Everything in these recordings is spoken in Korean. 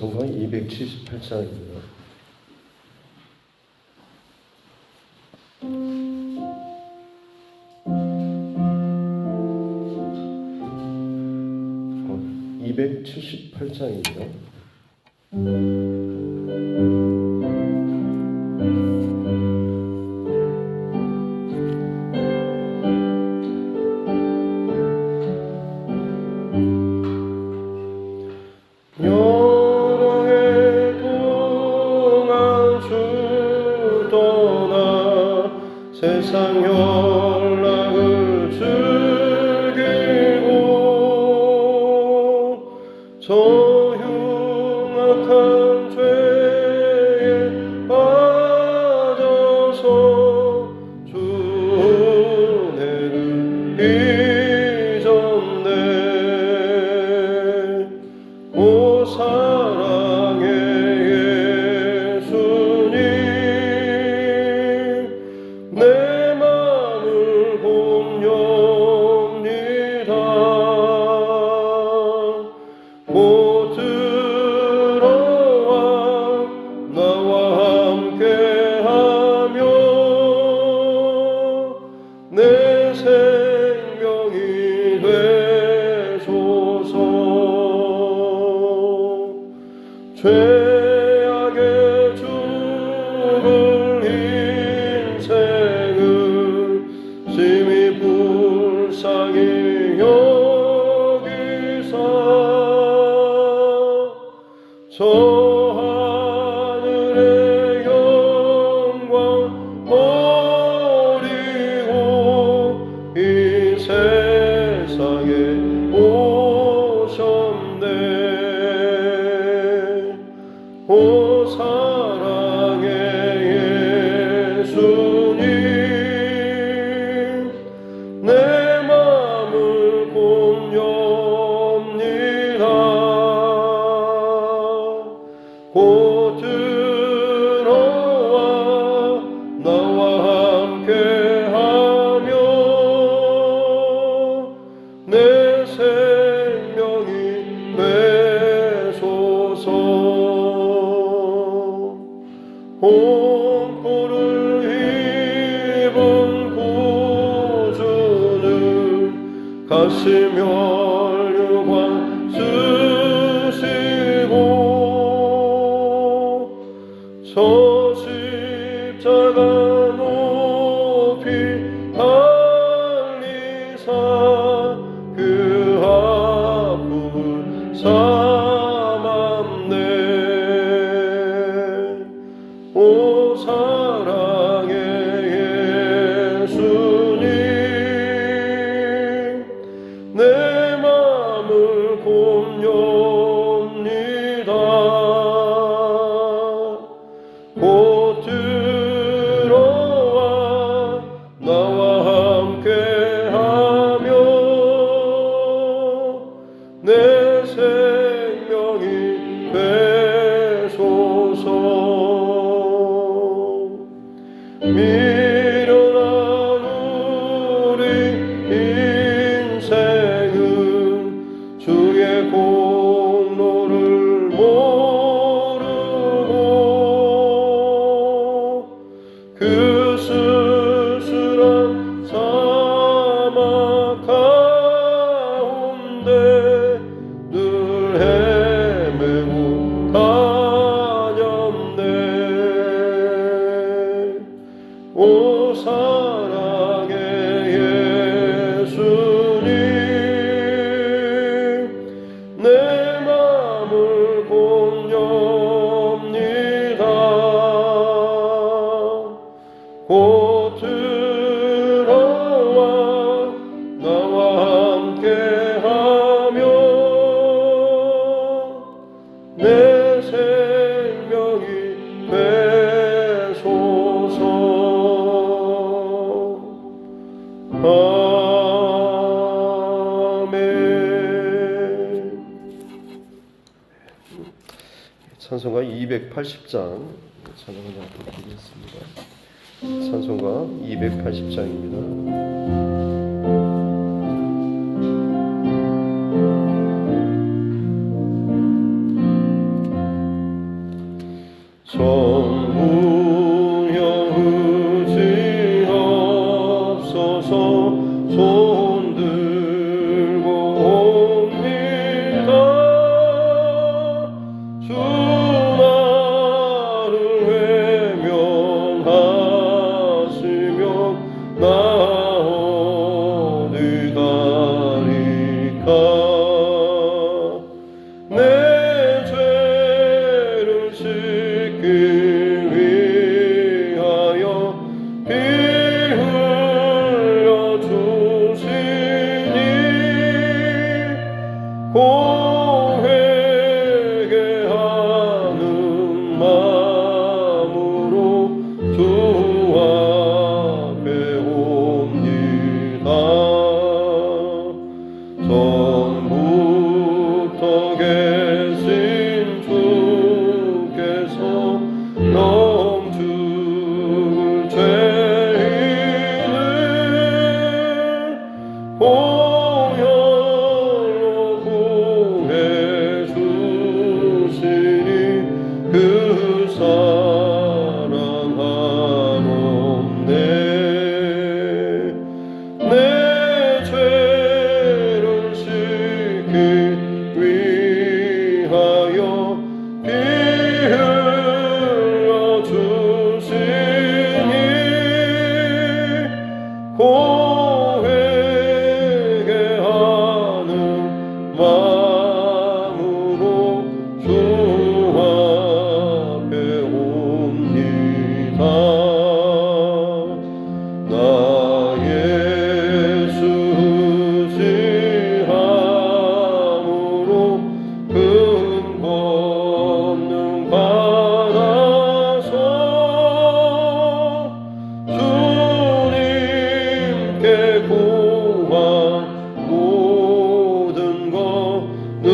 찬송가 278장입니다. 어, 278장입니다. 세상 연락을 즐기고 저 흉악한 죄에 빠져서 주 은혜를 잊었네. 오 사랑의 예수님, 내 맘을 봅니다. 곧 들어와 나와 함께하며 내 생명이 되소서. 죄악의 죽을 인생을 심히 불쌍히 여기사 저 하늘의 영광 버리고 이 세상에 오셨네. 오 사랑의 예수님, 내 맘을 봅니다. 곧 들어와 나와 함께하며 내 생명이 되소서. 홍포를 입은 구주는 가시며 혈관 쓰시고 저 십자가 높이 달리사 그 아픔을 삼았네. 오 사랑의 예수님, 내 맘을 봅니다. 곧 들어와 나와 함께하며 내 생명이 되소서. 미련한 우리 인생은 주의 공로를 모르고 그 쓸쓸한 사막 가운데 늘 헤매고 다녔네. 오 사랑의 예수님, 내 맘을 봅니다. 곧 들어와 나와 함께하며 내 생명이 되소서. 아멘. 찬송가 280장 찬송을 드리겠습니다. 찬송가 280장입니다. 전부여 의지없어서 손 들고 옵니다. 주 나를 외면하시면 나 어디 가리까. 내 죄를 씻기 위하여 피 흘려 주시니 회개하는 마음으로 주 앞에 옵니다. 전부터 계신 주께서 넘죽을 죄인을 보혈로 구해 주시니 그 사랑 한없네. 내 죄를 씻기 위하여 피 흘려 주시니 회개하는 마음으로 주 앞에 옵니다. 나 예수 의지함으로 큰 권능 받아서 주님께 구한 모든 것 늘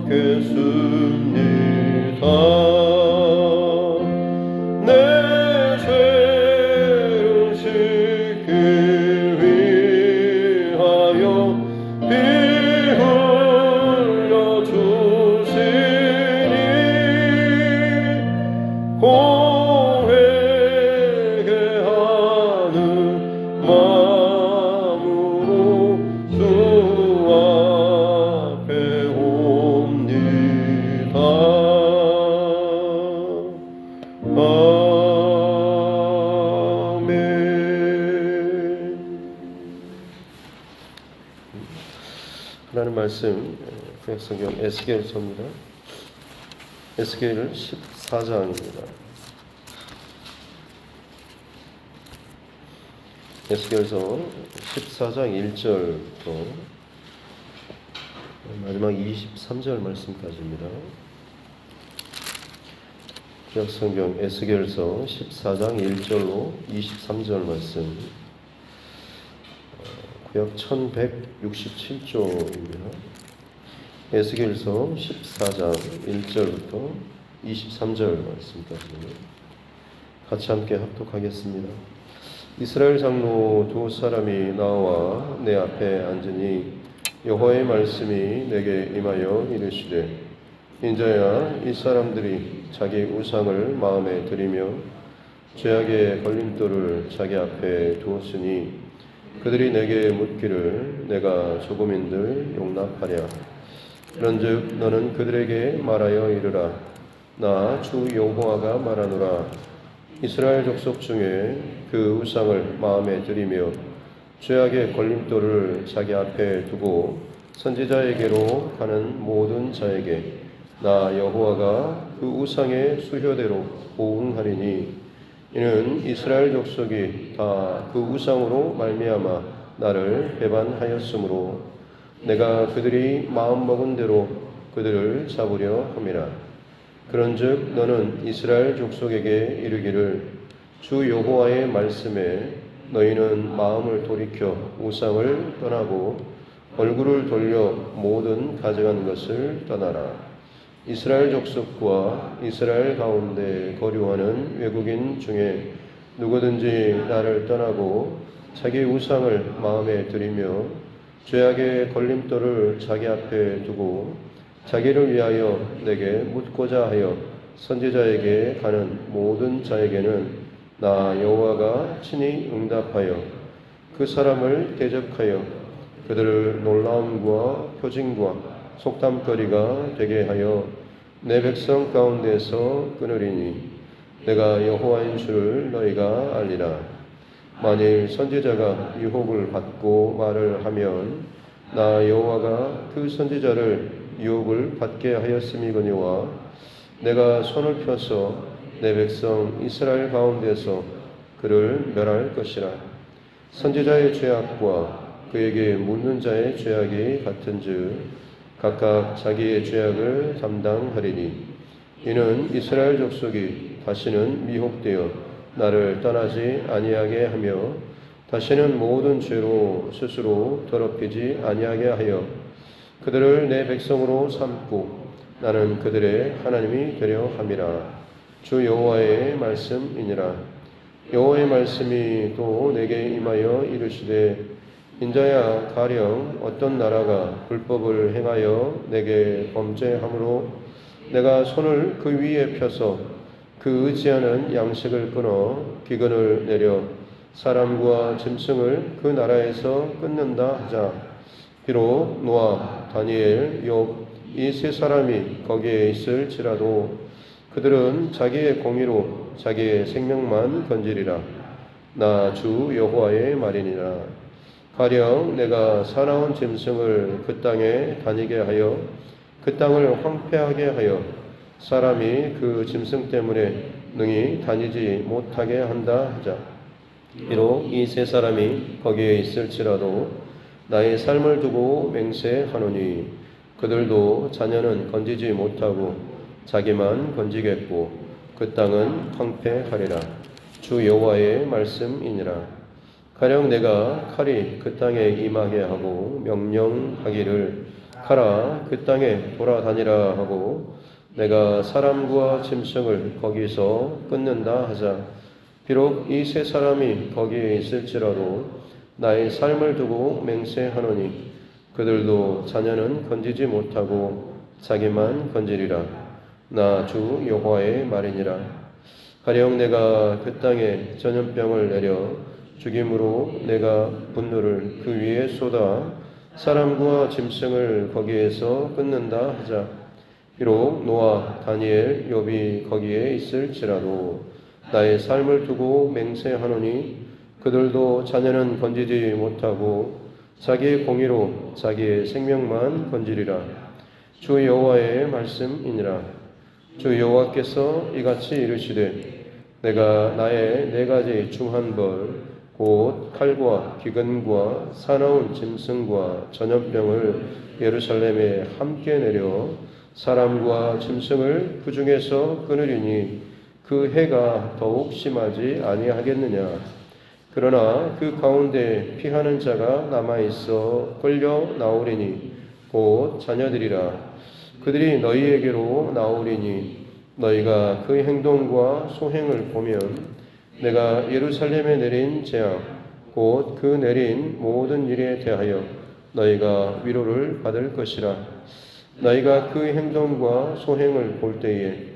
얻겠습니다. 내 죄를 씻기 위하여 피 흘려 주시니 회개하는 마음으로 주 앞에 옵니다. 아멘. 하나님 말씀 구약성경 에스겔서입니다. 에스겔 14장입니다. 에스겔서 14장 1절부터 마지막 23절 말씀까지입니다. 구약성경 에스겔서 14장 1절로 23절 말씀, 구약 1167조입니다. 에스겔서 14장 1절부터 23절 말씀까지 같이 함께 합독하겠습니다. 이스라엘 장로 두 사람이 나와 내 앞에 앉으니 여호와의 말씀이 내게 임하여 이르시되, 인자야, 이 사람들이 자기 우상을 마음에 들이며 죄악의 걸림돌을 자기 앞에 두었으니 그들이 내게 묻기를 내가 조금인들 용납하랴. 그런즉 너는 그들에게 말하여 이르라. 나 주 여호와가 말하노라. 이스라엘 족속 중에 그 우상을 마음에 들이며 죄악의 걸림돌을 자기 앞에 두고 선지자에게로 가는 모든 자에게 나 여호와가 그 우상의 수효대로 보응하리니, 이는 이스라엘 족속이 다 그 우상으로 말미암아 나를 배반하였으므로 내가 그들이 마음먹은 대로 그들을 잡으려 함이라. 그런즉 너는 이스라엘 족속에게 이르기를, 주 여호와의 말씀에 너희는 마음을 돌이켜 우상을 떠나고 얼굴을 돌려 모든 가증한 것을 떠나라. 이스라엘 족속과 이스라엘 가운데 거류하는 외국인 중에 누구든지 나를 떠나고 자기 우상을 마음에 들이며 죄악의 걸림돌을 자기 앞에 두고 자기를 위하여 내게 묻고자 하여 선지자에게 가는 모든 자에게는 나 여호와가 친히 응답하여 그 사람을 대적하여 그들을 놀라움과 표징과 속담거리가 되게 하여 내 백성 가운데서 끊으리니 내가 여호와인 줄을 너희가 알리라. 만일 선지자가 유혹을 받고 말을 하면 나 여호와가 그 선지자를 유혹을 받게 하였음이거니와 내가 손을 펴서 내 백성 이스라엘 가운데서 그를 멸할 것이라. 선지자의 죄악과 그에게 묻는 자의 죄악이 같은즉 각각 자기의 죄악을 담당하리니 이는 이스라엘 족속이 다시는 미혹되어 나를 떠나지 아니하게 하며 다시는 모든 죄로 스스로 더럽히지 아니하게 하여 그들을 내 백성으로 삼고 나는 그들의 하나님이 되려 함이라. 주 여호와의 말씀이니라. 여호와의 말씀이 또 내게 임하여 이르시되 인자야 가령 어떤 나라가 불법을 행하여 내게 범죄함으로 내가 손을 그 위에 펴서 그 의지하는 양식을 끊어 기근을 내려 사람과 짐승을 그 나라에서 끊는다 하자. 비록 노아, 다니엘, 욥 이 세 사람이 거기에 있을지라도 그들은 자기의 공의로 자기의 생명만 건지리라. 나 주 여호와의 말이니라. 가령 내가 사나운 짐승을 그 땅에 다니게 하여 그 땅을 황폐하게 하여 사람이 그 짐승 때문에 능히 다니지 못하게 한다 하자. 비록 이 세 사람이 거기에 있을지라도 나의 삶을 두고 맹세하노니 그들도 자녀는 건지지 못하고 자기만 건지겠고 그 땅은 황폐하리라. 주 여호와의 말씀이니라. 가령 내가 칼이 그 땅에 임하게 하고 명령하기를 가라 그 땅에 돌아다니라 하고 내가 사람과 짐승을 거기서 끊는다 하자. 비록 이 세 사람이 거기에 있을지라도 나의 삶을 두고 맹세하노니 그들도 자녀는 건지지 못하고 자기만 건지리라. 나 주 여호와의 말이니라. 가령 내가 그 땅에 전염병을 내려 죽임으로 내가 분노를 그 위에 쏟아 사람과 짐승을 거기에서 끊는다 하자. 비록 노아, 다니엘, 욥이 거기에 있을지라도 나의 삶을 두고 맹세하노니 그들도 자녀는 건지지 못하고 자기의 공의로 자기의 생명만 건지리라. 주 여호와의 말씀이니라. 주 여호와께서 이같이 이르시되 내가 나의 네 가지 중한 벌 곧 칼과 기근과 사나운 짐승과 전염병을 예루살렘에 함께 내려 사람과 짐승을 그 중에서 끊으리니 그 해가 더욱 심하지 아니하겠느냐. 그러나 그 가운데 피하는 자가 남아있어 끌려 나오리니 곧 자녀들이라. 그들이 너희에게로 나오리니 너희가 그 행동과 소행을 보면 내가 예루살렘에 내린 재앙 곧 그 내린 모든 일에 대하여 너희가 위로를 받을 것이라. 너희가 그 행동과 소행을 볼 때에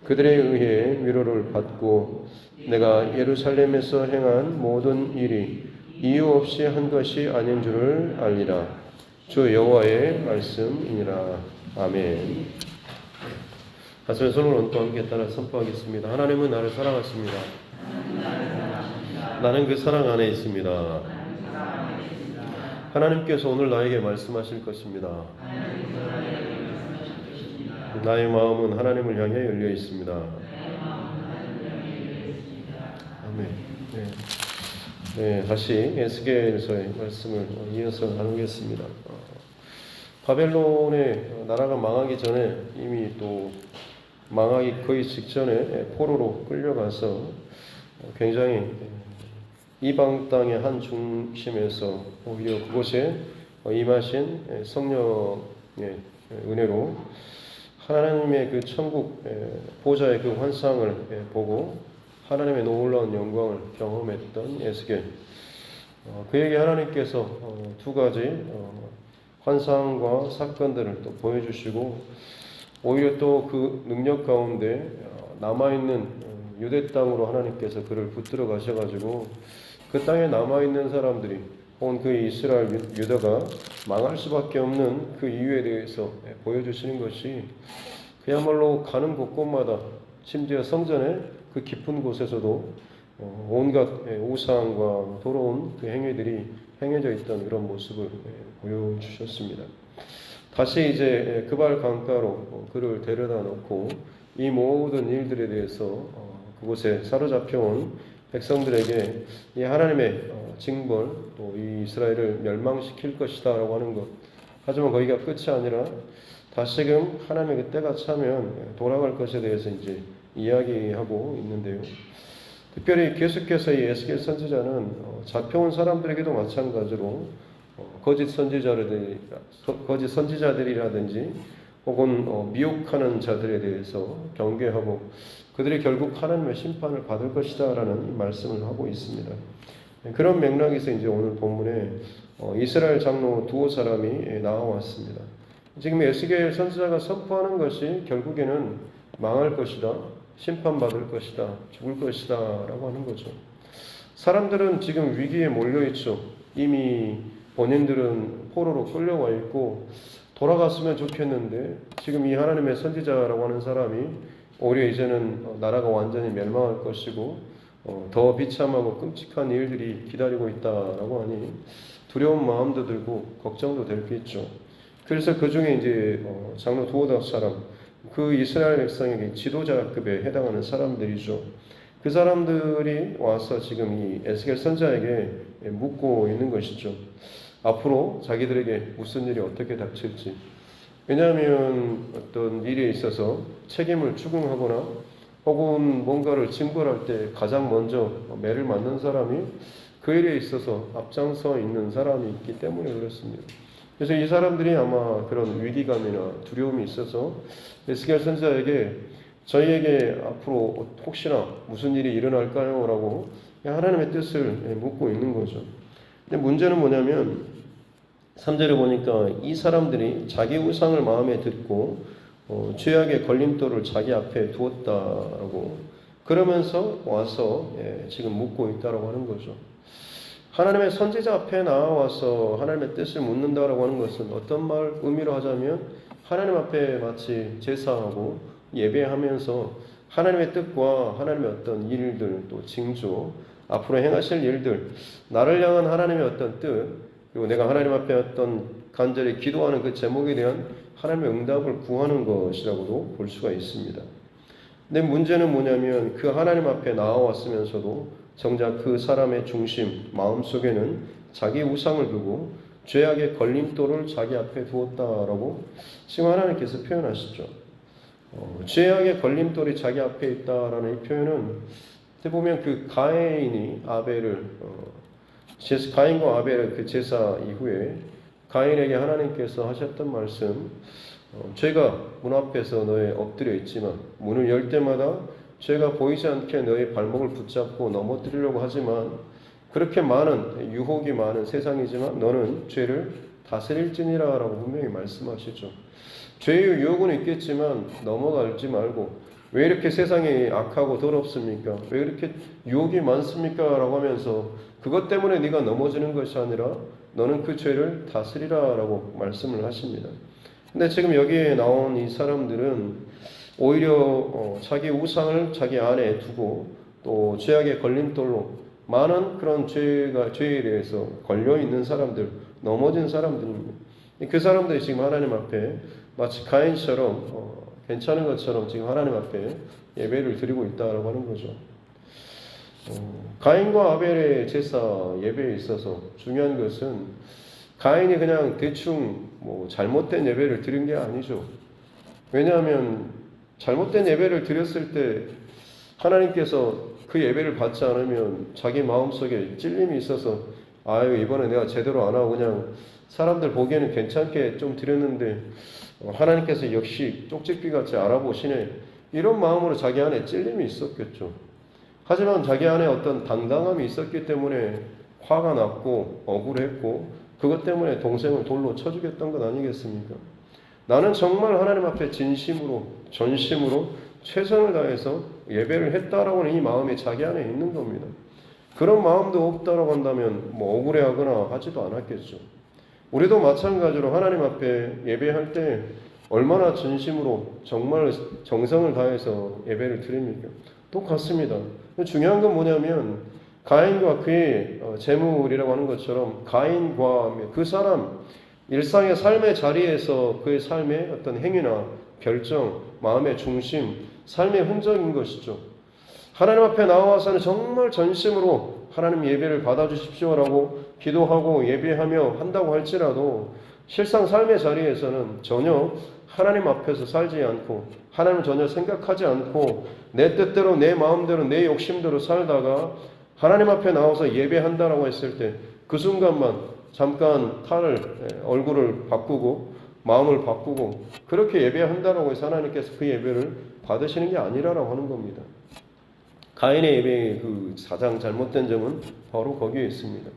그들에 의해 위로를 받고 내가 예루살렘에서 행한 모든 일이 이유 없이 한 것이 아닌 줄을 알리라. 주 여호와의 말씀이니라. 아멘. 가슴에 손을 얹고 함께 따라 선포하겠습니다. 하나님은 나를 사랑하십니다. 나는 그 사랑 안에 있습니다. 하나님께서 오늘 나에게 말씀하실 것입니다. 나의 마음은 하나님을 향해 열려 있습니다. 아멘. 네, 다시 에스겔서의 말씀을 이어서 나누겠습니다. 바벨론의 나라가 망하기 전에 이미 또 망하기 거의 직전에 포로로 끌려가서 굉장히 이방 땅의 한 중심에서 오히려 그곳에 임하신 성령의 은혜로 하나님의 그 천국 보좌의 그 환상을 보고 하나님의 놀라운 영광을 경험했던 에스겔. 그에게 하나님께서 두 가지 환상과 사건들을 또 보여주시고 오히려 또 그 능력 가운데 남아있는 유대 땅으로 하나님께서 그를 붙들어 가셔가지고 그 땅에 남아있는 사람들이 혹은 그 이스라엘 유다가 망할 수밖에 없는 그 이유에 대해서 보여주시는 것이 그야말로 가는 곳곳마다 심지어 성전의 그 깊은 곳에서도 온갖 우상과 더러운 그 행위들이 행해져 있던 그런 모습을 보여주셨습니다. 다시 이제 그발 강가로 그를 데려다 놓고 이 모든 일들에 대해서 그곳에 사로잡혀온 백성들에게 이 하나님의 징벌 또 이 이스라엘을 멸망시킬 것이다라고 하는 것. 하지만 거기가 끝이 아니라 다시금 하나님의 그 때가 차면 돌아갈 것에 대해서 이제 이야기하고 있는데요. 특별히 계속해서 이 에스겔 선지자는 잡혀온 사람들에게도 마찬가지로 거짓 선지자들이라든지 혹은 미혹하는 자들에 대해서 경계하고 그들이 결국 하나님의 심판을 받을 것이다라는 말씀을 하고 있습니다. 그런 맥락에서 이제 오늘 본문에 이스라엘 장로 두어 사람이 나와왔습니다. 지금 에스겔 선지자가 선포하는 것이 결국에는 망할 것이다, 심판받을 것이다, 죽을 것이다 라고 하는 거죠. 사람들은 지금 위기에 몰려있죠. 이미 본인들은 포로로 끌려와 있고 돌아갔으면 좋겠는데 지금 이 하나님의 선지자라고 하는 사람이 오히려 이제는 나라가 완전히 멸망할 것이고 더 비참하고 끔찍한 일들이 기다리고 있다라고 하니 두려운 마음도 들고 걱정도 될 게 있죠. 그래서 그 중에 이제 장로 두어 사람, 그 이스라엘 백성에게 지도자급에 해당하는 사람들이죠. 그 사람들이 와서 지금 이 에스겔 선지자에게 묻고 있는 것이죠. 앞으로 자기들에게 무슨 일이 어떻게 닥칠지. 왜냐하면 어떤 일에 있어서 책임을 추궁하거나 혹은 뭔가를 징벌할 때 가장 먼저 매를 맞는 사람이 그 일에 있어서 앞장서 있는 사람이 있기 때문에 그렇습니다. 그래서 이 사람들이 아마 그런 위기감이나 두려움이 있어서 에스겔 선지자에게 저희에게 앞으로 혹시나 무슨 일이 일어날까요? 라고 하나님의 뜻을 묻고 있는 거죠. 근데 문제는 뭐냐면 3절에 보니까 이 사람들이 자기 우상을 마음에 듣고 죄악의 걸림돌을 자기 앞에 두었다라고 그러면서 와서 지금 묻고 있다라고 하는 거죠. 하나님의 선지자 앞에 나와서 하나님의 뜻을 묻는다라고 하는 것은 어떤 의미로 하자면 하나님 앞에 마치 제사하고 예배하면서 하나님의 뜻과 하나님의 어떤 일들 또 징조 앞으로 행하실 일들 나를 향한 하나님의 어떤 뜻 그리고 내가 하나님 앞에 어떤 간절히 기도하는 그 제목에 대한 하나님의 응답을 구하는 것이라고도 볼 수가 있습니다. 근데 문제는 뭐냐면 그 하나님 앞에 나와왔으면서도 정작 그 사람의 중심, 마음속에는 자기 우상을 두고 죄악의 걸림돌을 자기 앞에 두었다라고 지금 하나님께서 표현하시죠. 죄악의 걸림돌이 자기 앞에 있다라는 이 표현은 어떻게 보면 그 가인과 아벨의 그 제사 이후에 가인에게 하나님께서 하셨던 말씀 죄가 문 앞에서 너의 엎드려 있지만 문을 열 때마다 죄가 보이지 않게 너의 발목을 붙잡고 넘어뜨리려고 하지만 그렇게 많은 유혹이 많은 세상이지만 너는 죄를 다스릴지니라 라고 분명히 말씀하시죠. 죄의 유혹은 있겠지만 넘어가지 말고 왜 이렇게 세상이 악하고 더럽습니까? 왜 이렇게 유혹이 많습니까? 라고 하면서 그것 때문에 네가 넘어지는 것이 아니라 너는 그 죄를 다스리라 라고 말씀을 하십니다. 근데 지금 여기에 나온 이 사람들은 오히려 자기 우상을 자기 안에 두고 또 죄악의 걸림돌로 많은 그런 죄에 대해서 걸려있는 사람들, 넘어진 사람들입니다. 그 사람들이 지금 하나님 앞에 마치 가인처럼 괜찮은 것처럼 지금 하나님 앞에 예배를 드리고 있다라고 하는 거죠. 가인과 아벨의 제사 예배에 있어서 중요한 것은 가인이 그냥 대충 잘못된 예배를 드린 게 아니죠. 왜냐하면 잘못된 예배를 드렸을 때 하나님께서 그 예배를 받지 않으면 자기 마음속에 찔림이 있어서 아유 이번에 내가 제대로 안 하고 그냥 사람들 보기에는 괜찮게 좀 드렸는데 하나님께서 역시 쪽집기같이 알아보시네 이런 마음으로 자기 안에 찔림이 있었겠죠. 하지만 자기 안에 어떤 당당함이 있었기 때문에 화가 났고 억울했고 그것 때문에 동생을 돌로 쳐 죽였던 것 아니겠습니까? 나는 정말 하나님 앞에 진심으로 전심으로 최선을 다해서 예배를 했다라고 하는 이 마음이 자기 안에 있는 겁니다. 그런 마음도 없다라고 한다면 뭐 억울해하거나 하지도 않았겠죠. 우리도 마찬가지로 하나님 앞에 예배할 때 얼마나 진심으로 정말 정성을 다해서 예배를 드립니까? 똑같습니다. 중요한 건 뭐냐면 가인과 그의 재물이라고 하는 것처럼 가인과 그 사람 일상의 삶의 자리에서 그의 삶의 어떤 행위나 결정, 마음의 중심, 삶의 흔적인 것이죠. 하나님 앞에 나와서는 정말 전심으로 하나님 예배를 받아주십시오라고 기도하고 예배하며 한다고 할지라도 실상 삶의 자리에서는 전혀 하나님 앞에서 살지 않고 하나님을 전혀 생각하지 않고 내 뜻대로 내 마음대로 내 욕심대로 살다가 하나님 앞에 나와서 예배한다라고 했을 때 그 순간만 잠깐 얼굴을 바꾸고 마음을 바꾸고 그렇게 예배한다라고 해서 하나님께서 그 예배를 받으시는 게 아니라고 하는 겁니다. 가인의 예배의 그 가장 잘못된 점은 바로 거기에 있습니다.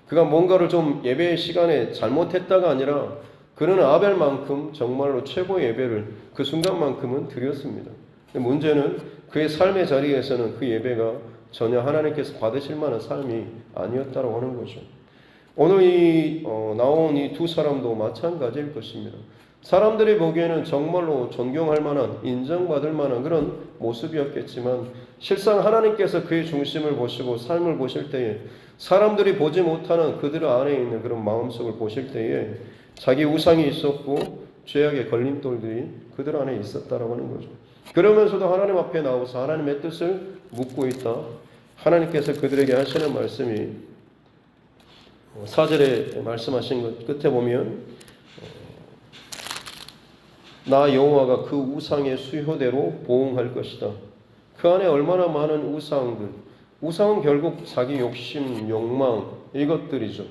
그가 뭔가를 좀 예배의 시간에 잘못했다가 아니라 그는 아벨만큼 정말로 최고의 예배를 그 순간만큼은 드렸습니다. 문제는 그의 삶의 자리에서는 그 예배가 전혀 하나님께서 받으실 만한 삶이 아니었다고 하는 거죠. 오늘 나온 이 두 사람도 마찬가지일 것입니다. 사람들이 보기에는 정말로 존경할 만한, 인정받을 만한 그런 모습이었겠지만 실상 하나님께서 그의 중심을 보시고 삶을 보실 때에 사람들이 보지 못하는 그들 안에 있는 그런 마음속을 보실 때에 자기 우상이 있었고 죄악의 걸림돌들이 그들 안에 있었다라고 하는 거죠. 그러면서도 하나님 앞에 나와서 하나님의 뜻을 묻고 있다. 하나님께서 그들에게 하시는 말씀이 4절에 말씀하신 것 끝에 보면 나 여호와가 그 우상의 수효대로 보응할 것이다. 그 안에 얼마나 많은 우상은 결국 자기 욕심, 욕망 이것들이죠.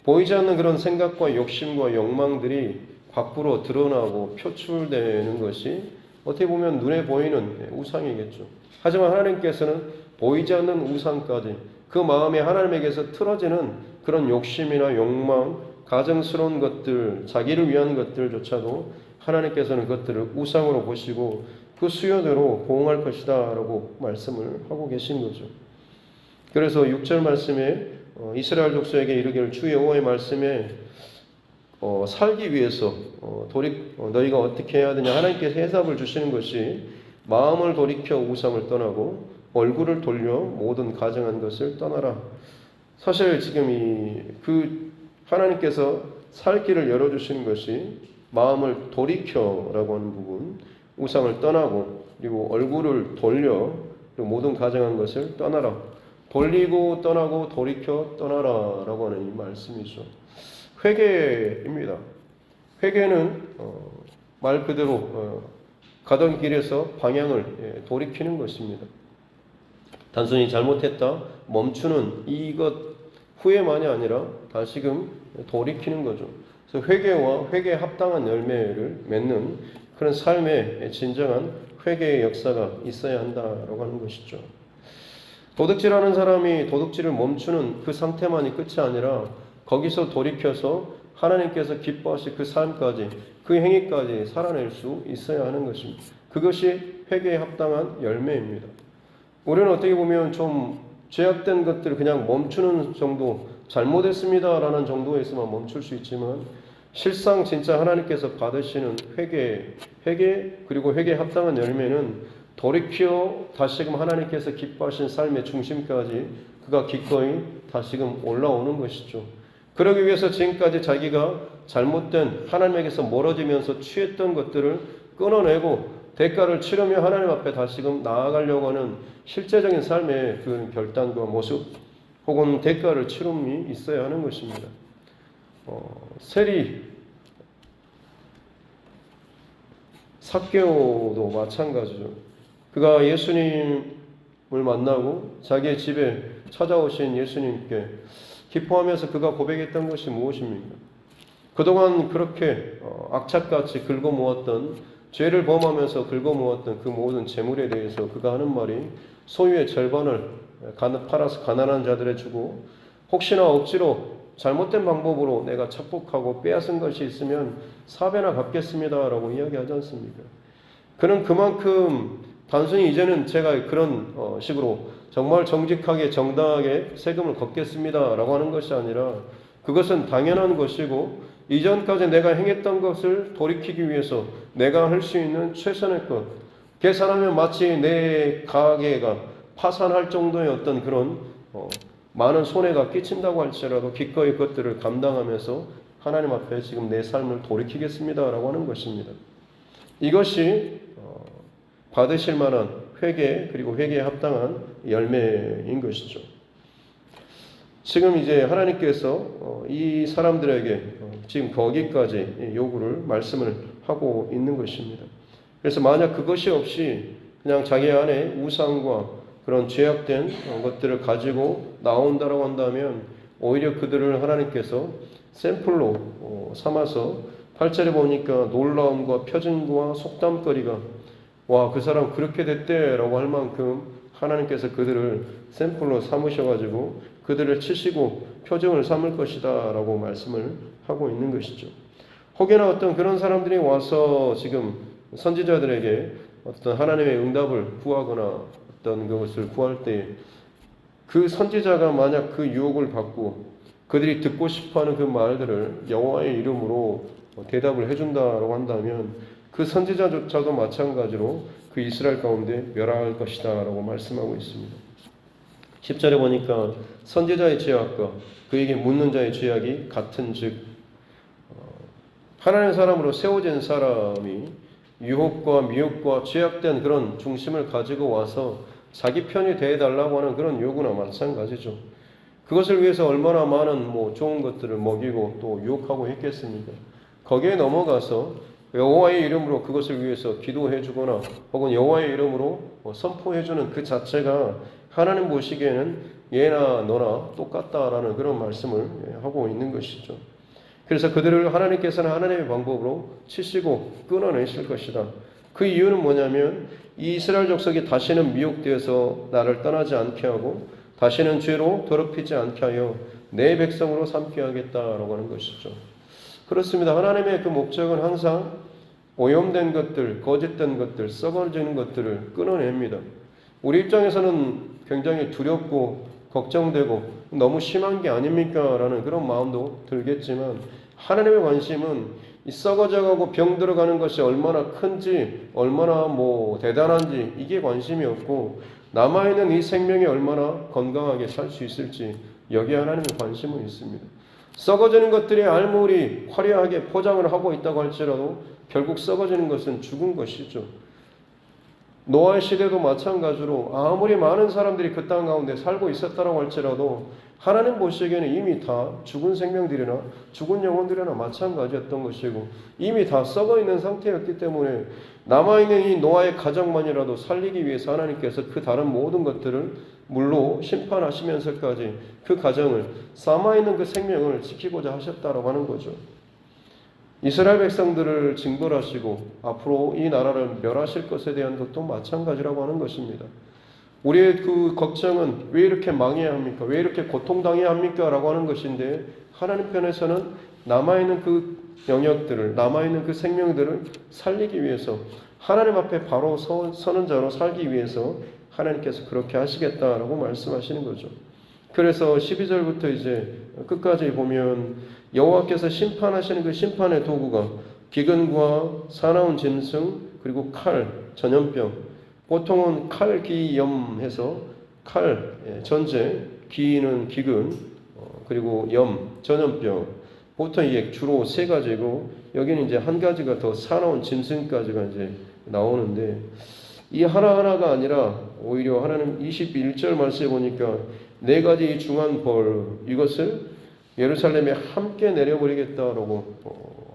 보이지 않는 그런 생각과 욕심과 욕망들이 밖으로 드러나고 표출되는 것이 어떻게 보면 눈에 보이는 우상이겠죠. 하지만 하나님께서는 보이지 않는 우상까지 그 마음에 하나님에게서 틀어지는 그런 욕심이나 욕망, 가증스러운 것들, 자기를 위한 것들조차도 하나님께서는 그것들을 우상으로 보시고 그 수요대로 보응할 것이다 라고 말씀을 하고 계신 거죠. 그래서 6절 말씀에 이스라엘 족속에게 이르기를 주 여호와의 말씀에 살기 위해서 너희가 어떻게 해야 되냐 하나님께서 해답을 주시는 것이 마음을 돌이켜 우상을 떠나고 얼굴을 돌려 모든 가증한 것을 떠나라. 사실 지금 하나님께서 살 길을 열어주시는 것이 마음을 돌이켜라고 하는 부분, 우상을 떠나고 그리고 얼굴을 돌려 그리고 모든 가증한 것을 떠나라. 돌리고 떠나고 돌이켜 떠나라라고 하는 이 말씀이죠. 회개입니다. 회개는 말 그대로 가던 길에서 방향을 돌이키는 것입니다. 단순히 잘못했다 멈추는 이것 후회만이 아니라 다시금 돌이키는 거죠. 그래서 회개와 회개에 합당한 열매를 맺는 그런 삶의 진정한 회개의 역사가 있어야 한다라고 하는 것이죠. 도둑질하는 사람이 도둑질을 멈추는 그 상태만이 끝이 아니라 거기서 돌이켜서 하나님께서 기뻐하실 그 삶까지 그 행위까지 살아낼 수 있어야 하는 것입니다. 그것이 회개에 합당한 열매입니다. 우리는 어떻게 보면 좀 죄악된 것들을 그냥 멈추는 정도, 잘못했습니다라는 정도에서만 멈출 수 있지만 실상 진짜 하나님께서 받으시는 회개 그리고 회개에 합당한 열매는 돌이켜 다시금 하나님께서 기뻐하신 삶의 중심까지 그가 기꺼이 다시금 올라오는 것이죠. 그러기 위해서 지금까지 자기가 잘못된 하나님에게서 멀어지면서 취했던 것들을 끊어내고 대가를 치르며 하나님 앞에 다시금 나아가려고 하는 실제적인 삶의 그 결단과 모습 혹은 대가를 치름이 있어야 하는 것입니다. 세리 삭개오도 마찬가지죠. 그가 예수님을 만나고 자기의 집에 찾아오신 예수님께 기뻐하면서 그가 고백했던 것이 무엇입니까? 그동안 그렇게 악착같이 긁어모았던 죄를 범하면서 긁어모았던 그 모든 재물에 대해서 그가 하는 말이 소유의 절반을 팔아서 가난한 자들에 주고 혹시나 억지로 잘못된 방법으로 내가 착복하고 빼앗은 것이 있으면 4배나 갚겠습니다라고 이야기하지 않습니까? 그는 그만큼 단순히 이제는 제가 그런 식으로 정말 정직하게 정당하게 세금을 걷겠습니다라고 하는 것이 아니라 그것은 당연한 것이고 이전까지 내가 행했던 것을 돌이키기 위해서 내가 할 수 있는 최선의 것, 계산하면 마치 내 가게가 파산할 정도의 어떤 그런 많은 손해가 끼친다고 할지라도 기꺼이 그것들을 감당하면서 하나님 앞에 지금 내 삶을 돌이키겠습니다라고 하는 것입니다. 이것이 받으실 만한 회개, 그리고 회개에 합당한 열매인 것이죠. 지금 이제 하나님께서 이 사람들에게 지금 거기까지 요구를 말씀을 하고 있는 것입니다. 그래서 만약 그것이 없이 그냥 자기 안에 우상과 그런 죄악된 것들을 나온다라고 한다면 오히려 그들을 하나님께서 샘플로 삼아서 8절에 보니까 놀라움과 표징과 속담거리가 와, 그 사람 그렇게 됐대라고 할 만큼 하나님께서 그들을 샘플로 삼으셔가지고 그들을 치시고 표징을 삼을 것이다 라고 말씀을 하고 있는 것이죠. 혹여나 어떤 그런 사람들이 와서 지금 선지자들에게 어떤 하나님의 응답을 구하거나 어떤 그것을 구할 때 그 선지자가 만약 그 유혹을 받고 그들이 듣고 싶어하는 그 말들을 여호와의 이름으로 대답을 해준다라고 한다면 그 선지자조차도 마찬가지로 그 이스라엘 가운데 멸할 것이다 라고 말씀하고 있습니다. 10절에 보니까 선지자의 죄악과 그에게 묻는 자의 죄악이 같은즉 하나님의 사람으로 세워진 사람이 유혹과 미혹과 죄악된 그런 중심을 가지고 와서 자기 편이 되어달라고 하는 그런 요구나 마찬가지죠. 그것을 위해서 얼마나 많은 좋은 것들을 먹이고 또 유혹하고 했겠습니까? 거기에 넘어가서 여호와의 이름으로 그것을 위해서 기도해 주거나 혹은 여호와의 이름으로 선포해 주는 그 자체가 하나님 보시기에는 얘나 너나 똑같다라는 그런 말씀을 하고 있는 것이죠. 그래서 그들을 하나님께서는 하나님의 방법으로 치시고 끊어내실 것이다. 그 이유는 뭐냐면 이 이스라엘 족속이 다시는 미혹되어서 나를 떠나지 않게 하고 다시는 죄로 더럽히지 않게 하여 내 백성으로 삼게 하겠다라고 하는 것이죠. 그렇습니다. 하나님의 그 목적은 항상 오염된 것들, 거짓된 것들, 썩어지는 것들을 끊어냅니다. 우리 입장에서는 굉장히 두렵고 걱정되고 너무 심한 게 아닙니까? 라는 그런 마음도 들겠지만 하나님의 관심은 이 썩어져가고 병 들어가는 것이 얼마나 큰지 얼마나 대단한지 이게 관심이 없고 남아있는 이 생명이 얼마나 건강하게 살 수 있을지 여기에 하나님의 관심은 있습니다. 썩어지는 것들이 아무리 화려하게 포장을 하고 있다고 할지라도 결국 썩어지는 것은 죽은 것이죠. 노아의 시대도 마찬가지로 아무리 많은 사람들이 그 땅 가운데 살고 있었다고 할지라도 하나님 보시기에는 이미 다 죽은 생명들이나 죽은 영혼들이나 마찬가지였던 것이고 이미 다 썩어 있는 상태였기 때문에 남아있는 이 노아의 가정만이라도 살리기 위해서 하나님께서 그 다른 모든 것들을 물로 심판하시면서까지 그 가정을 남아있는 그 생명을 지키고자 하셨다라고 하는 거죠. 이스라엘 백성들을 징벌하시고 앞으로 이 나라를 멸하실 것에 대한 것도 마찬가지라고 하는 것입니다. 우리의 그 걱정은 왜 이렇게 망해야 합니까? 왜 이렇게 고통당해야 합니까? 라고 하는 것인데 하나님 편에서는 남아있는 그 영역들을 남아있는 그 생명들을 살리기 위해서 하나님 앞에 바로 서는 자로 살기 위해서 하나님께서 그렇게 하시겠다라고 말씀하시는 거죠. 그래서 12절부터 이제 끝까지 보면 여호와께서 심판하시는 그 심판의 도구가 기근과 사나운 짐승 그리고 칼, 전염병. 보통은 칼기염 해서 칼, 전쟁, 기는 기근, 그리고 염, 전염병. 보통 이게 주로 세 가지고 여기는 이제 한 가지가 더 사나운 짐승까지가 이제 나오는데 이 하나하나가 아니라 오히려 하나님 21절 말씀에 보니까 네 가지 중한 벌 이것을 예루살렘에 함께 내려버리겠다라고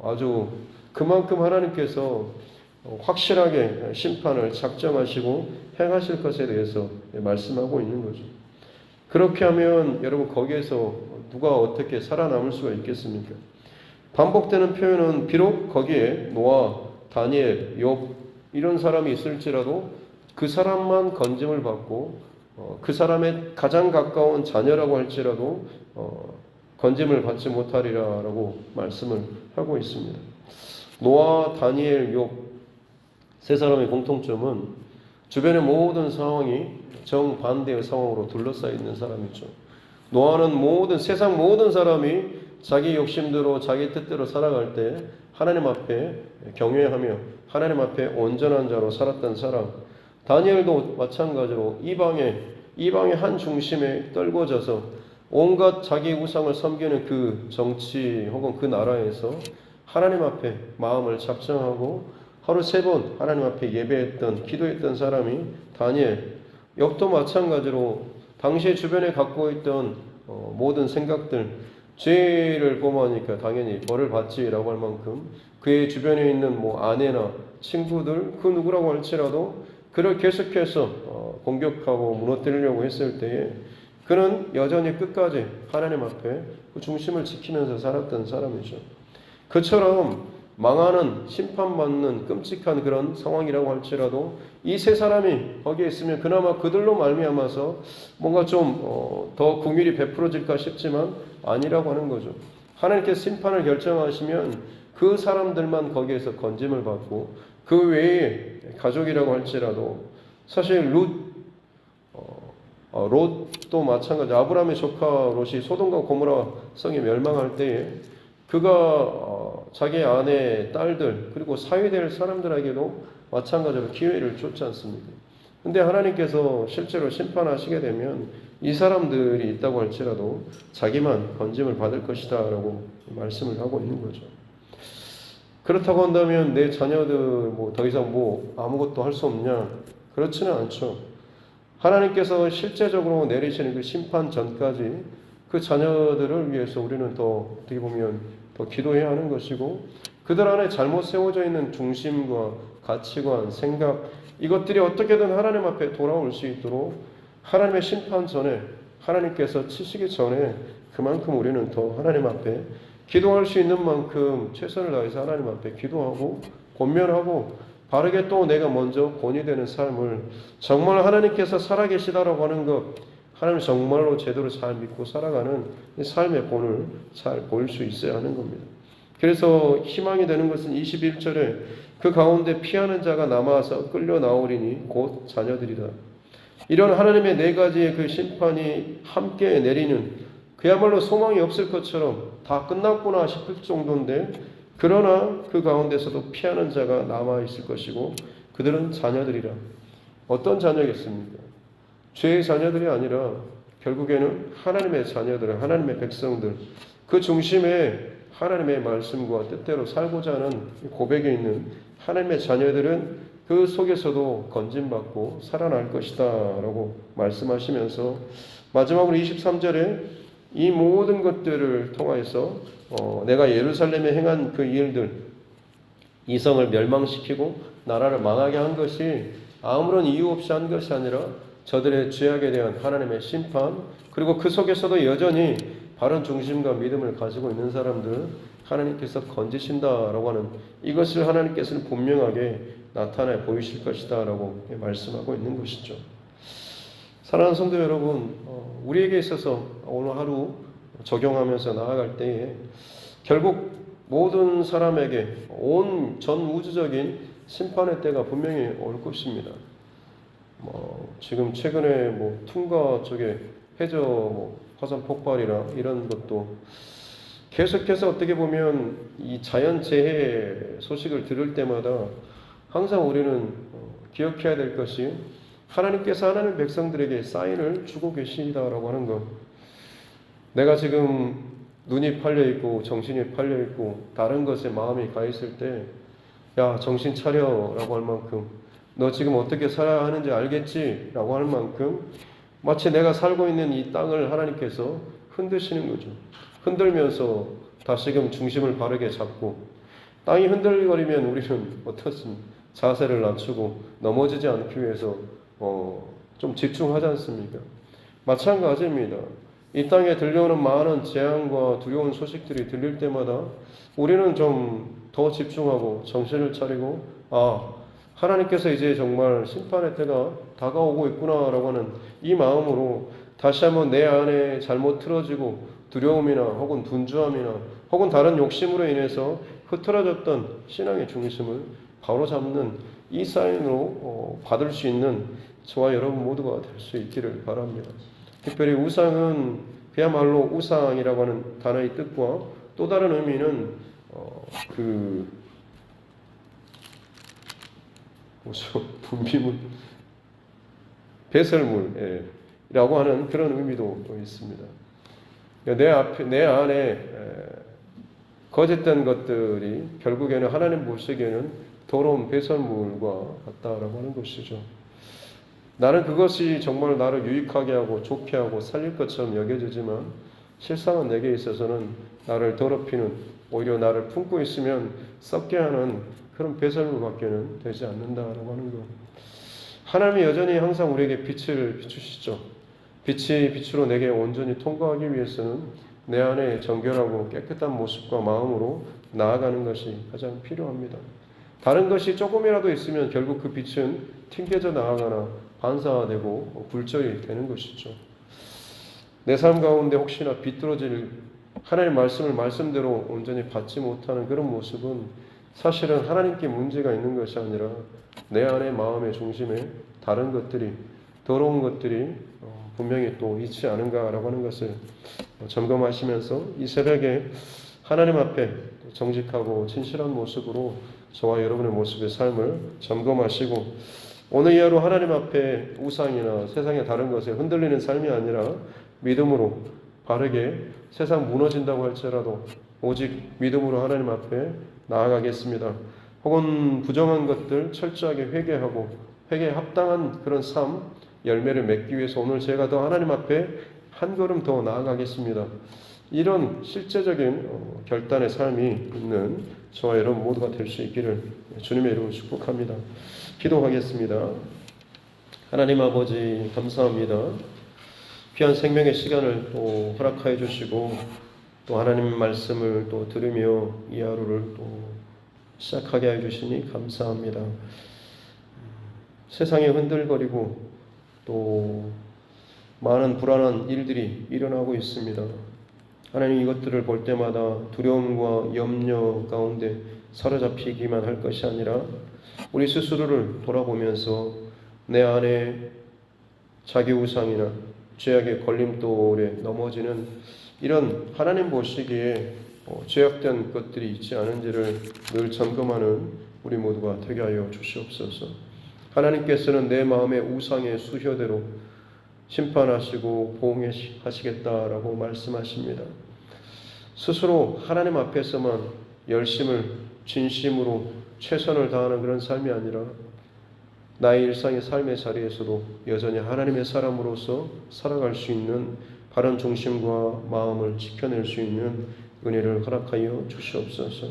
아주 그만큼 하나님께서 확실하게 심판을 작정하시고 행하실 것에 대해서 말씀하고 있는 거죠. 그렇게 하면 여러분 거기에서 누가 어떻게 살아남을 수가 있겠습니까? 반복되는 표현은 비록 거기에 노아, 다니엘, 욥 이런 사람이 있을지라도 그 사람만 건짐을 받고 그 사람의 가장 가까운 자녀라고 할지라도 건짐을 받지 못하리라라고 말씀을 하고 있습니다. 노아, 다니엘, 욥 세 사람의 공통점은 주변의 모든 상황이 정반대의 상황으로 둘러싸여 있는 사람이죠. 노아는 세상 모든 사람이 자기 욕심대로 자기 뜻대로 살아갈 때 하나님 앞에 경외하며 하나님 앞에 온전한 자로 살았던 사람. 다니엘도 마찬가지로 이방의 한 중심에 떨궈져서 온갖 자기 우상을 섬기는 그 정치 혹은 그 나라에서 하나님 앞에 마음을 작정하고 하루 3번 하나님 앞에 예배했던 기도했던 사람이 다니엘. 욥도 마찬가지로 당시에 주변에 갖고 있던 모든 생각들, 죄를 범하니까 당연히 벌을 받지라고 할 만큼 그의 주변에 있는 아내나 친구들 그 누구라고 할지라도 그를 계속해서 공격하고 무너뜨리려고 했을 때에 그는 여전히 끝까지 하나님 앞에 그 중심을 지키면서 살았던 사람이죠. 그처럼 망하는 심판받는 끔찍한 그런 상황이라고 할지라도 이 세 사람이 거기에 있으면 그나마 그들로 말미암아서 뭔가 좀 더 긍휼이 베풀어질까 싶지만 아니라고 하는 거죠. 하나님께서 심판을 결정하시면 그 사람들만 거기에서 건짐을 받고 그 외에 가족이라고 할지라도 사실 롯도 마찬가지. 아브라함의 조카 롯이 소돔과 고모라 성이 멸망할 때에 그가 자기 아내, 딸들 그리고 사회될 사람들에게도 마찬가지로 기회를 줬지 않습니까? 근데 하나님께서 실제로 심판하시게 되면 이 사람들이 있다고 할지라도 자기만 건짐을 받을 것이다 라고 말씀을 하고 있는 거죠. 그렇다고 한다면 내 자녀들 더 이상 아무것도 할 수 없냐? 그렇지는 않죠. 하나님께서 실제적으로 내리시는 그 심판 전까지 그 자녀들을 위해서 우리는 더 어떻게 보면 더 기도해야 하는 것이고 그들 안에 잘못 세워져 있는 중심과 가치관, 생각 이것들이 어떻게든 하나님 앞에 돌아올 수 있도록 하나님의 심판 전에 하나님께서 치시기 전에 그만큼 우리는 더 하나님 앞에 기도할 수 있는 만큼 최선을 다해서 하나님 앞에 기도하고 권면하고 바르게 또 내가 먼저 본이 되는 삶을 정말 하나님께서 살아계시다라고 하는 것 하나님 정말로 제대로 잘 믿고 살아가는 삶의 본을 잘 보일 수 있어야 하는 겁니다. 그래서 희망이 되는 것은 21절에 그 가운데 피하는 자가 남아서 끌려 나오리니 곧 자녀들이다. 이런 하나님의 4가지의 그 심판이 함께 내리는 그야말로 소망이 없을 것처럼 다 끝났구나 싶을 정도인데 그러나 그 가운데서도 피하는 자가 남아있을 것이고 그들은 자녀들이라. 어떤 자녀겠습니까? 죄의 자녀들이 아니라 결국에는 하나님의 자녀들, 하나님의 백성들 그 중심에 하나님의 말씀과 뜻대로 살고자 하는 고백에 있는 하나님의 자녀들은 그 속에서도 건짐받고 살아날 것이다 라고 말씀하시면서 마지막으로 23절에 이 모든 것들을 통하여서 내가 예루살렘에 행한 그 일들 이성을 멸망시키고 나라를 망하게 한 것이 아무런 이유 없이 한 것이 아니라 저들의 죄악에 대한 하나님의 심판 그리고 그 속에서도 여전히 바른 중심과 믿음을 가지고 있는 사람들 하나님께서 건지신다라고 하는 이것을 하나님께서는 분명하게 나타내 보이실 것이다 라고 말씀하고 있는 것이죠. 사랑하는 성도 여러분, 우리에게 있어서 오늘 하루 적용하면서 나아갈 때에 결국 모든 사람에게 온 전 우주적인 심판의 때가 분명히 올 것입니다. 지금 최근에 퉁가 쪽에 해저 화산 폭발이나 이런 것도 계속해서 어떻게 보면 이 자연재해 소식을 들을 때마다 항상 우리는 기억해야 될 것이 하나님께서 하나님 백성들에게 사인을 주고 계시다라고 하는 것. 내가 지금 눈이 팔려있고 정신이 팔려있고 다른 것에 마음이 가 있을 때 야 정신 차려라고 할 만큼 너 지금 어떻게 살아야 하는지 알겠지? 라고 할 만큼 마치 내가 살고 있는 이 땅을 하나님께서 흔드시는 거죠. 흔들면서 다시금 중심을 바르게 잡고 땅이 흔들거리면 우리는 어떻습니까? 자세를 낮추고 넘어지지 않기 위해서 좀 집중하지 않습니까? 마찬가지입니다. 이 땅에 들려오는 많은 재앙과 두려운 소식들이 들릴 때마다 우리는 좀 더 집중하고 정신을 차리고 하나님께서 이제 정말 심판의 때가 다가오고 있구나라고 하는 이 마음으로 다시 한번 내 안에 잘못 틀어지고 두려움이나 혹은 분주함이나 혹은 다른 욕심으로 인해서 흐트러졌던 신앙의 중심을 바로잡는 이 사인으로 받을 수 있는 저와 여러분 모두가 될 수 있기를 바랍니다. 특별히 우상은 그야말로 우상이라고 하는 단어의 뜻과 또 다른 의미는 분비물, 배설물이라고 하는 그런 의미도 또 있습니다. 내 안에 거짓된 것들이 결국에는 하나님 보시기에는 더러운 배설물과 같다라고 하는 것이죠. 나는 그것이 정말 나를 유익하게 하고 좋게 하고 살릴 것처럼 여겨지지만 실상은 내게 있어서는 나를 더럽히는, 오히려 나를 품고 있으면 썩게 하는 그런 배설물밖에는 되지 않는다라고 하는 것. 하나님이 여전히 항상 우리에게 빛을 비추시죠. 빛이 빛으로 내게 온전히 통과하기 위해서는 내 안에 정결하고 깨끗한 모습과 마음으로 나아가는 것이 가장 필요합니다. 다른 것이 조금이라도 있으면 결국 그 빛은 튕겨져 나아가나 반사되고 굴절이 되는 것이죠. 내 삶 가운데 혹시나 비뚤어질 하나님의 말씀을 말씀대로 온전히 받지 못하는 그런 모습은 사실은 하나님께 문제가 있는 것이 아니라 내 안의 마음의 중심에 다른 것들이, 더러운 것들이 분명히 또 있지 않은가라고 하는 것을 점검하시면서 이 새벽에 하나님 앞에 정직하고 진실한 모습으로 저와 여러분의 모습의 삶을 점검하시고 오늘 이 하루 하나님 앞에 우상이나 세상의 다른 것에 흔들리는 삶이 아니라 믿음으로 바르게 세상 무너진다고 할지라도 오직 믿음으로 하나님 앞에 나아가겠습니다. 혹은 부정한 것들 철저하게 회개하고 회개에 합당한 그런 삶 열매를 맺기 위해서 오늘 제가 더 하나님 앞에 한 걸음 더 나아가겠습니다. 이런 실제적인 결단의 삶이 있는 저와 여러분 모두가 될 수 있기를 주님의 이름으로 축복합니다. 기도하겠습니다. 하나님 아버지 감사합니다. 귀한 생명의 시간을 또 허락하여 주시고 또 하나님 말씀을 또 들으며 이 하루를 또 시작하게 해 주시니 감사합니다. 세상에 흔들거리고 또 많은 불안한 일들이 일어나고 있습니다. 하나님 이것들을 볼 때마다 두려움과 염려 가운데 사로잡히기만 할 것이 아니라 우리 스스로를 돌아보면서 내 안에 자기 우상이나 죄악의 걸림돌에 넘어지는 이런 하나님 보시기에 죄악된 것들이 있지 않은지를 늘 점검하는 우리 모두가 되게 하여 주시옵소서. 하나님께서는 내 마음의 우상의 수효대로 심판하시고 보응하시겠다라고 말씀하십니다. 스스로 하나님 앞에서만 열심을 진심으로 최선을 다하는 그런 삶이 아니라 나의 일상의 삶의 자리에서도 여전히 하나님의 사람으로서 살아갈 수 있는 바른 중심과 마음을 지켜낼 수 있는 은혜를 허락하여 주시옵소서.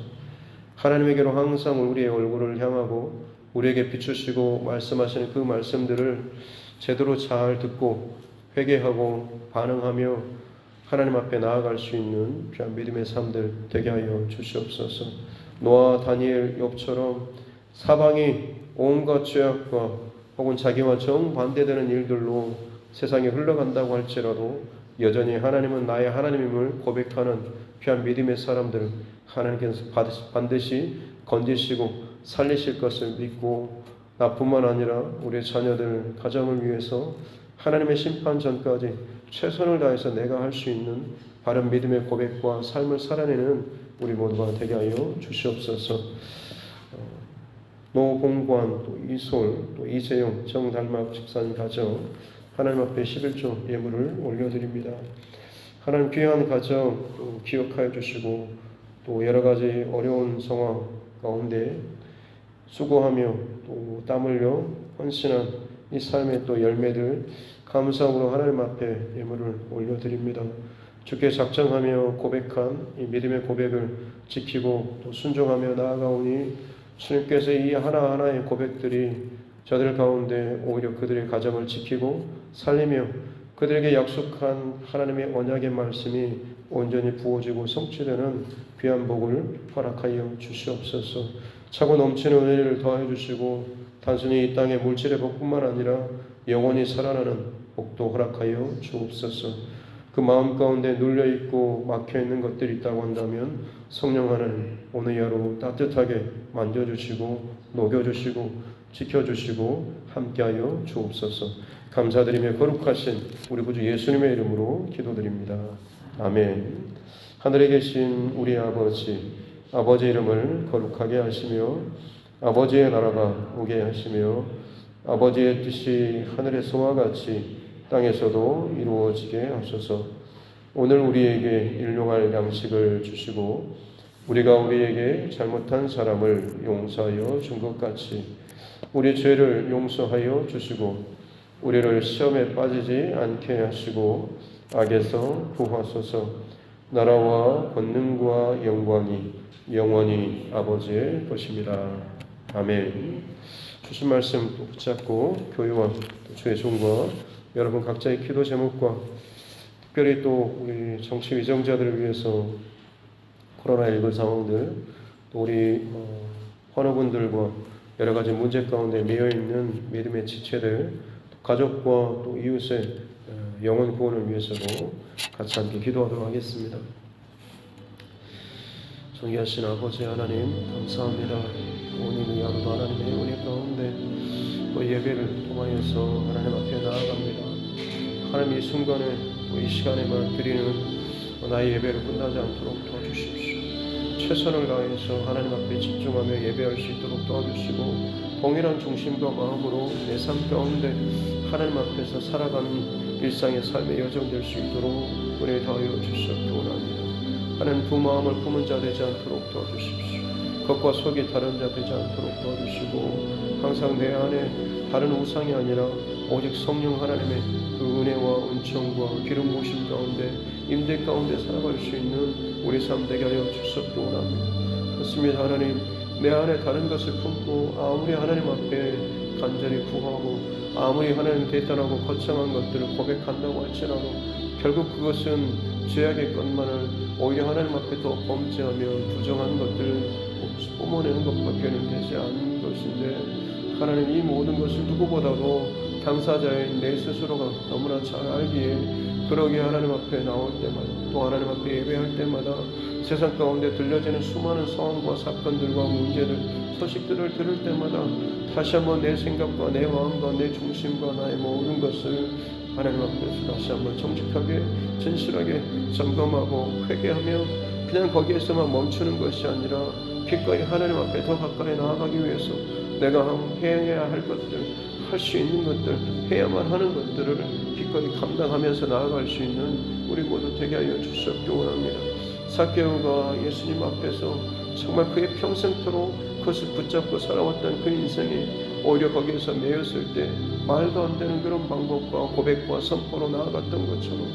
하나님에게로 항상 우리의 얼굴을 향하고 우리에게 비추시고 말씀하시는 그 말씀들을 제대로 잘 듣고 회개하고 반응하며 하나님 앞에 나아갈 수 있는 귀한 믿음의 삶들 되게 하여 주시옵소서. 노아, 다니엘, 욥처럼 사방이 온갖 죄악과 혹은 자기와 정반대되는 일들로 세상에 흘러간다고 할지라도 여전히 하나님은 나의 하나님임을 고백하는 귀한 믿음의 사람들 하나님께서 반드시 건지시고 살리실 것을 믿고 나뿐만 아니라 우리의 자녀들, 가정을 위해서 하나님의 심판 전까지 최선을 다해서 내가 할 수 있는 바른 믿음의 고백과 삶을 살아내는 우리 모두가 되게 하여 주시옵소서. 노봉관, 또 이솔, 또 이재용, 정달막 집사님 가정 하나님 앞에 11조 예물을 올려드립니다. 하나님 귀한 가정 또 기억하여 주시고 또 여러 가지 어려운 상황 가운데 수고하며 또 땀 흘려 헌신한 이 삶의 또 열매들 감사함으로 하나님 앞에 예물을 올려드립니다. 주께 작정하며 고백한 이 믿음의 고백을 지키고 또 순종하며 나아가오니 주님께서 이 하나하나의 고백들이 저들 가운데 오히려 그들의 가정을 지키고 살리며 그들에게 약속한 하나님의 언약의 말씀이 온전히 부어지고 성취되는 귀한 복을 허락하여 주시옵소서. 차고 넘치는 은혜를 더하여 주시고 단순히 이 땅의 물질의 복뿐만 아니라 영원히 살아나는 복도 허락하여 주옵소서. 그 마음 가운데 눌려있고 막혀있는 것들이 있다고 한다면 성령 하나님 오늘 하루 따뜻하게 만져주시고 녹여주시고 지켜주시고 함께하여 주옵소서. 감사드리며 거룩하신 우리 구주 예수님의 이름으로 기도드립니다. 아멘. 하늘에 계신 우리 아버지, 아버지 이름을 거룩하게 하시며 아버지의 나라가 오게 하시며 아버지의 뜻이 하늘에서와 같이 땅에서도 이루어지게 하소서. 오늘 우리에게 일용할 양식을 주시고 우리가 우리에게 잘못한 사람을 용서하여 준 것 같이 우리 죄를 용서하여 주시고 우리를 시험에 빠지지 않게 하시고 악에서 구하소서. 나라와 권능과 영광이 영원히 아버지의 것입니다. 아멘. 주신 말씀 붙잡고 교회와 주의 종과 여러분 각자의 기도 제목과 특별히 또 우리 정치 위정자들을 위해서 코로나19 상황들 또 우리 환우분들과 여러 가지 문제 가운데 매여 있는 믿음의 지체들 가족과 또 이웃의 영혼 구원을 위해서도 같이 함께 기도하도록 하겠습니다. 존귀하신 아버지 하나님 감사합니다. 오늘 이 하루도 하나님의 은혜 가운데 또 예배를 통하여서 하나님 앞에 나아갑니다. 하나님 이 순간에 또 이 시간에만 드리는 나의 예배를 끝나지 않도록 도와주십시오. 최선을 다해서 하나님 앞에 집중하며 예배할 수 있도록 도와주시고 동일한 중심과 마음으로 내 삶 가운데 하나님 앞에서 살아가는 일상의 삶의 여정 될 수 있도록 은혜 더하여 주시옵기 원합니다. 하나님 두 마음을 품은 자 되지 않도록 도와주십시오. 겉과 속이 다른 자 되지 않도록 도와주시고 항상 내 안에 다른 우상이 아니라 오직 성령 하나님의 그 은혜와 은총과 기름 부으심 가운데 임재 가운데 살아갈 수 있는 우리 삶 되게 하여 주시옵기 원합니다. 그렇습니다. 하나님 내 안에 다른 것을 품고 아무리 하나님 앞에 간절히 구하고 아무리 하나님 대단하고 거창한 것들을 고백한다고 할지라도 결국 그것은 죄악의 것만을 오히려 하나님 앞에 더 범죄하며 부정한 것들을 뿜어내는 것밖에는 되지 않는 것인데 하나님 이 모든 것을 누구보다도 당사자인 내 스스로가 너무나 잘 알기에 그러기에 하나님 앞에 나올 때마다 또 하나님 앞에 예배할 때마다 세상 가운데 들려지는 수많은 상황과 사건들과 문제들 소식들을 들을 때마다 다시 한번 내 생각과 내 마음과 내 중심과 나의 모든 것을 하나님 앞에서 다시 한번 정직하게 진실하게 점검하고 회개하며 그냥 거기에서만 멈추는 것이 아니라 기꺼이 하나님 앞에 더 가까이 나아가기 위해서 내가 해야 할 것들 할 수 있는 것들 해야만 하는 것들을 기꺼이 감당하면서 나아갈 수 있는 우리 모두 되게 하여 주시옵기 원합니다. 삭개오가 예수님 앞에서 정말 그의 평생토록 그것을 붙잡고 살아왔던 그 인생이 오히려 거기에서 매였을 때 말도 안 되는 그런 방법과 고백과 선포로 나아갔던 것처럼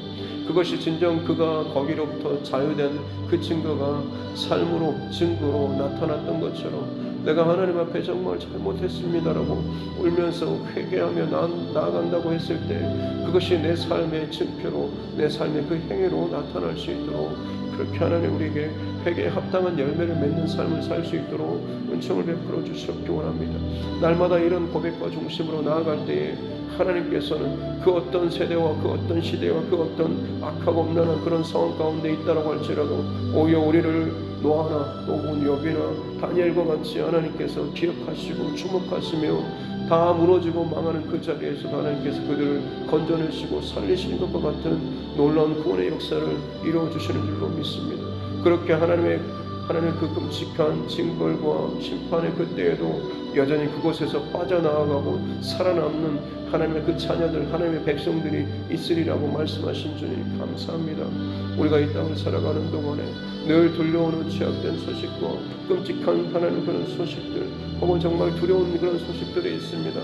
그것이 진정 그가 거기로부터 자유된 그 증거가 삶으로 증거로 나타났던 것처럼 내가 하나님 앞에 정말 잘못했습니다라고 울면서 회개하며 나아간다고 했을 때 그것이 내 삶의 증표로 내 삶의 그 행위로 나타날 수 있도록 그렇게 하나님 우리에게 회개에 합당한 열매를 맺는 삶을 살 수 있도록 은총을 베풀어 주시옵기 원합니다. 날마다 이런 고백과 중심으로 나아갈 때에 하나님께서는 그 어떤 세대와 그 어떤 시대와 그 어떤 악하고 엄란한 그런 상황 가운데 있다라고 할지라도 오히려 우리를 노아나 또는 욥이나 다니엘과 같이 하나님께서 기억하시고 주목하시며 다 무너지고 망하는 그 자리에서 하나님께서 그들을 건져내시고 살리시는 것과 같은 놀라운 구원의 역사를 이루어주시는 줄로 믿습니다. 그렇게 하나님의 그 끔찍한 징벌과 심판의 그때에도 여전히 그곳에서 빠져나가고 살아남는 하나님의 그 자녀들, 하나님의 백성들이 있으리라고 말씀하신 주님 감사합니다. 우리가 이 땅을 살아가는 동안에 늘 들려오는 죄악된 소식과 끔찍한 하나님 그런 소식들 혹은 정말 두려운 그런 소식들이 있습니다.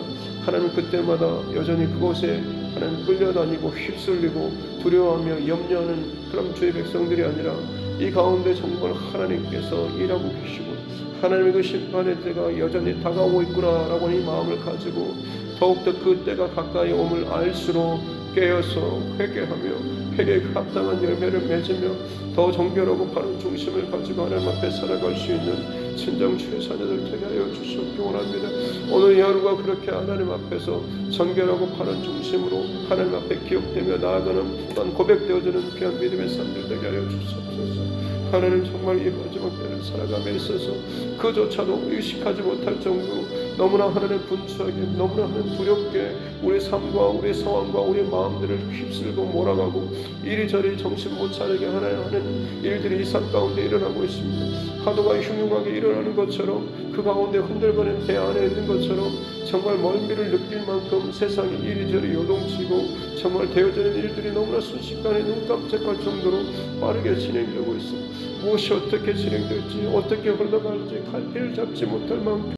하나님 그때마다 여전히 그곳에 하나님 끌려다니고 휩쓸리고 두려워하며 염려하는 그런 주의 백성들이 아니라 이 가운데 정말 하나님께서 일하고 계시고 하나님의 그 심판의 때가 여전히 다가오고 있구나라고 하는 이 마음을 가지고 더욱더 그 때가 가까이 옴을 알수록 깨어서 회개하며 회개에 합당한 열매를 맺으며 더 정결하고 바른 중심을 가지고 하나님 앞에 살아갈 수 있는 진정 주의 자녀들 되게 하여 주시옵기 원합니다. 오늘 이 하루가 그렇게 하나님 앞에서 정결하고 바른 중심으로 하나님 앞에 기억되며 나아가는 또한 고백되어지는 귀한 믿음의 삶들 되게 하여 주시옵소서. 하나님 정말 이 마지막 때를 살아감에 있어서 그조차도 의식하지 못할 정도로 너무나 하나님 분주하게 너무나 하나님 두렵게 우리 삶과 우리 상황과 우리 마음들을 휩쓸고 몰아가고 이리저리 정신 못 차리게 하는 일들이 이 삶 가운데 일어나고 있습니다. 파도가 흉흉하게 일어나는 것처럼 그 가운데 흔들거리는 배 안에 있는 것처럼 정말 멀미를 느낄 만큼 세상이 이리저리 요동치고 정말 되어지는 일들이 너무나 순식간에 눈 깜짝할 정도로 빠르게 진행되고 있습니다. 무엇이 어떻게 진행될지 어떻게 흘러갈지 갈피를 잡지 못할 만큼